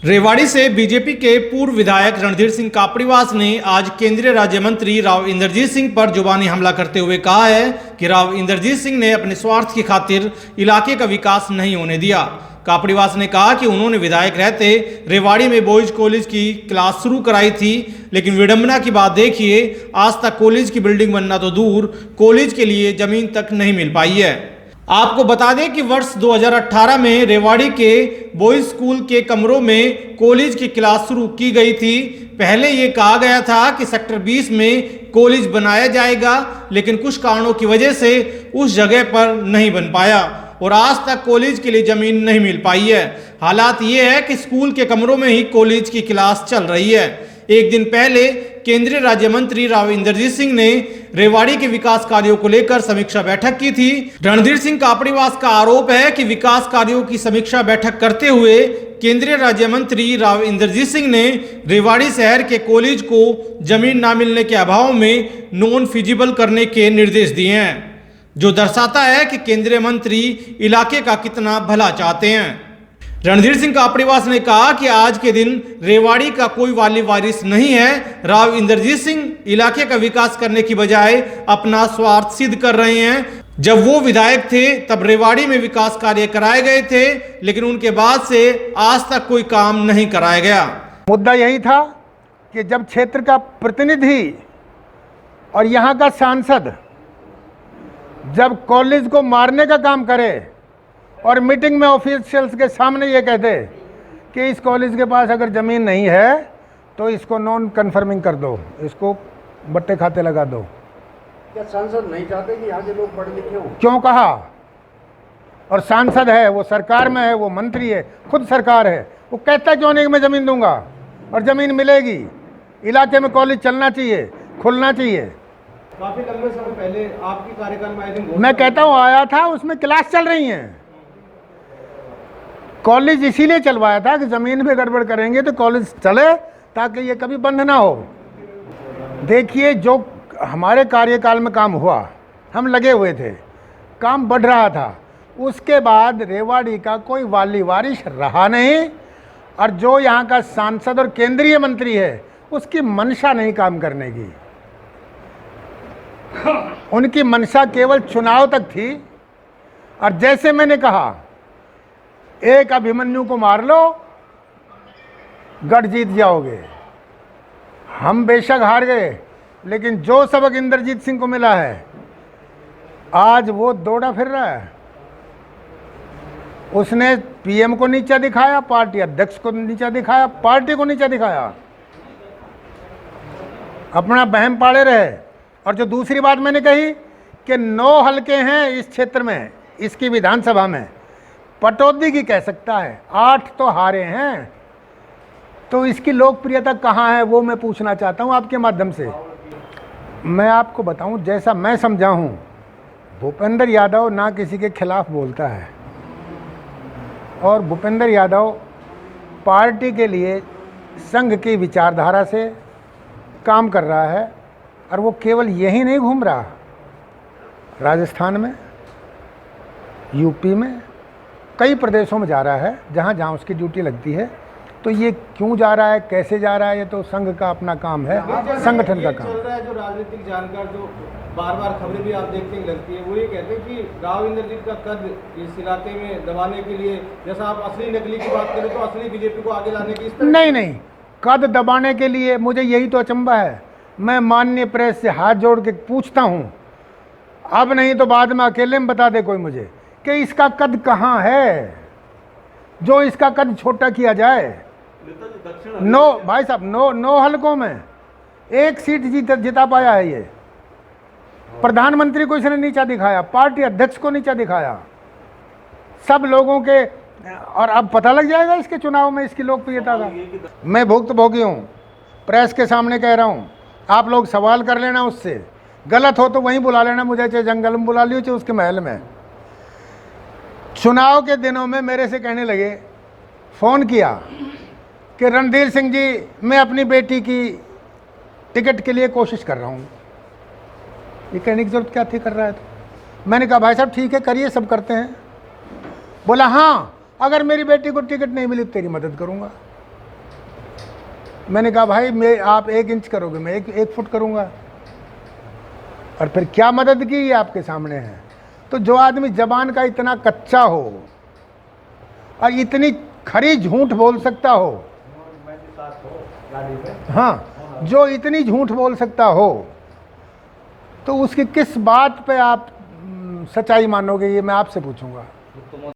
रेवाड़ी से बीजेपी के पूर्व विधायक रणधीर सिंह कापड़ीवास ने आज केंद्रीय राज्य मंत्री राव इंद्रजीत सिंह पर जुबानी हमला करते हुए कहा है कि राव इंद्रजीत सिंह ने अपने स्वार्थ की खातिर इलाके का विकास नहीं होने दिया। कापड़ीवास ने कहा कि उन्होंने विधायक रहते रेवाड़ी में बॉयज कॉलेज की क्लास शुरू कराई थी, लेकिन विडंबना की बात देखिए, आज तक कॉलेज की बिल्डिंग बनना तो दूर, कॉलेज के लिए जमीन तक नहीं मिल पाई है। आपको बता दें कि वर्ष 2018 में रेवाड़ी के बॉयज स्कूल के कमरों में कॉलेज की क्लास शुरू की गई थी। पहले ये कहा गया था कि सेक्टर 20 में कॉलेज बनाया जाएगा, लेकिन कुछ कारणों की वजह से उस जगह पर नहीं बन पाया और आज तक कॉलेज के लिए जमीन नहीं मिल पाई है। हालात ये है कि स्कूल के कमरों में ही कॉलेज की क्लास चल रही है। एक दिन पहले केंद्रीय राज्य मंत्री राव इंद्रजीत सिंह ने रेवाड़ी के विकास कार्यों को लेकर समीक्षा बैठक की थी। रणधीर सिंह कापड़ीवास का आरोप है कि विकास कार्यों की समीक्षा बैठक करते हुए केंद्रीय राज्य मंत्री राव इंद्रजीत सिंह ने रेवाड़ी शहर के कॉलेज को जमीन न मिलने के अभाव में नॉन फिजिबल करने के निर्देश दिए हैं, जो दर्शाता है कि केंद्रीय मंत्री इलाके का कितना भला चाहते हैं। रणधीर सिंह कापड़ीवास ने कहा कि आज के दिन रेवाड़ी का कोई वाली वारिस नहीं है। राव इंद्रजीत सिंह इलाके का विकास करने की बजाय अपना स्वार्थ सिद्ध कर रहे हैं। जब वो विधायक थे तब रेवाड़ी में विकास कार्य कराए गए थे, लेकिन उनके बाद से आज तक कोई काम नहीं कराया गया। मुद्दा यही था कि जब क्षेत्र का प्रतिनिधि और यहाँ का सांसद जब कॉलेज को मारने का काम करे और मीटिंग में ऑफिशियल्स के सामने ये कहते कि इस कॉलेज के पास अगर ज़मीन नहीं है तो इसको नॉन कन्फर्मिंग कर दो, इसको बट्टे खाते लगा दो। क्या सांसद नहीं चाहते कि यहाँ के लोग पढ़े लिखे हों? क्यों कहा? और सांसद है, वो सरकार में है, वो मंत्री है, खुद सरकार है, वो कहता क्यों नहीं कि मैं ज़मीन दूंगा और ज़मीन मिलेगी। इलाके में कॉलेज चलना चाहिए, खुलना चाहिए। काफी लंबे समय पहले आपके कार्यकाल में मैं कहता हूँ आया था, उसमें क्लास चल रही हैं। कॉलेज इसीलिए चलवाया था कि ज़मीन में गड़बड़ करेंगे तो कॉलेज चले, ताकि ये कभी बंद ना हो। देखिए, जो हमारे कार्यकाल में काम हुआ, हम लगे हुए थे, काम बढ़ रहा था। उसके बाद रेवाड़ी का कोई वाली वारिस रहा नहीं, और जो यहाँ का सांसद और केंद्रीय मंत्री है उसकी मंशा नहीं काम करने की। उनकी मंशा केवल चुनाव तक थी। और जैसे मैंने कहा, एक अभिमन्यु को मार लो, गढ़ जीत जाओगे। हम बेशक हार गए, लेकिन जो सबक इंद्रजीत सिंह को मिला है, आज वो दौड़ा फिर रहा है। उसने पीएम को नीचा दिखाया, पार्टी अध्यक्ष को नीचा दिखाया, पार्टी को नीचा दिखाया, अपना बहम पाड़े रहे। और जो दूसरी बात मैंने कही कि 9 हलके हैं इस क्षेत्र में, इसकी विधानसभा में, पटौदी की कह सकता है, 8 तो हारे हैं, तो इसकी लोकप्रियता कहाँ है, वो मैं पूछना चाहता हूँ आपके माध्यम से। मैं आपको बताऊँ, जैसा मैं समझा हूँ, भूपेंद्र यादव ना किसी के खिलाफ बोलता है, और भूपेंद्र यादव पार्टी के लिए संघ की विचारधारा से काम कर रहा है। और वो केवल यही नहीं घूम रहा, राजस्थान में, यूपी में, कई प्रदेशों में जा रहा है जहाँ जहाँ उसकी ड्यूटी लगती है। तो ये क्यों जा रहा है, कैसे जा रहा है, ये तो संघ का अपना काम है, संगठन का काम। चल रहा है जो राजनीतिक जानकार जो बार खबरें भी आप देखते हैं लगती है, वो ये कहते हैं कि राव इंद्रजीत का कद इस इलाके में दबाने के लिए, जैसा आप असली नकली की बात करें तो असली बीजेपी को आगे लाने की नहीं, कद दबाने के लिए मुझे यही तो अचंभा है। मैं माननीय प्रेस से हाथ जोड़ के पूछता हूँ, अब नहीं तो बाद में अकेले में बता दे कोई मुझे कि इसका कद कहाँ है, जो इसका कद छोटा किया जाए। 9 भाई साहब, 9 हलकों में 1 सीट जिता पाया है ये। प्रधानमंत्री को इसने नीचा दिखाया, पार्टी अध्यक्ष को नीचा दिखाया, सब लोगों के। और अब पता लग जाएगा इसके चुनाव में इसकी लोकप्रियता का। मैं भुक्तभोगी हूँ, प्रेस के सामने कह रहा हूँ, आप लोग सवाल कर लेना उससे, गलत हो तो वहीं बुला लेना मुझे, चाहे जंगल में बुला लियो, चाहे उसके महल में। चुनाव के दिनों में मेरे से कहने लगे, फ़ोन किया कि रणधीर सिंह जी, मैं अपनी बेटी की टिकट के लिए कोशिश कर रहा हूँ। ये कहने की जरूरत क्या थी, कर रहा है तो। मैंने कहा भाई साहब ठीक है, करिए, सब करते हैं। बोला हाँ, अगर मेरी बेटी को टिकट नहीं मिली तो तेरी मदद करूँगा। मैंने कहा भाई मैं आप 1 इंच करोगे, मैं 1 फुट करूँगा। और फिर क्या मदद की ये आपके सामने है। तो जो आदमी जबान का इतना कच्चा हो और इतनी खरी झूठ बोल सकता हो, हाँ, जो इतनी झूठ बोल सकता हो, तो उसकी किस बात पे आप सच्चाई मानोगे, ये मैं आपसे पूछूंगा।